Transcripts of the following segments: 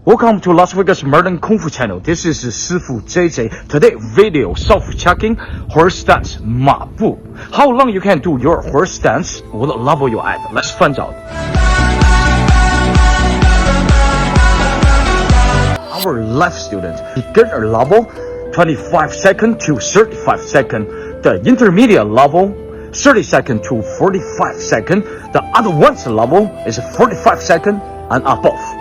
Welcome to Las Vegas Modern Kung Fu channel. This is 师傅 JJ. Today video self-checking horse stance 马步. How long you can do your horse stance? What level you at? Let's find out. Our left student, beginner level, 25 second to 35 second. The intermediate level, 30 second to 45 second. The advanced level is 45 second and above.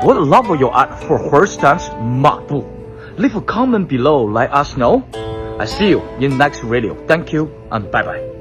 What level you're at for horse stance 马步? Leave a comment below, let us know. I see you in next video. Thank you and bye bye.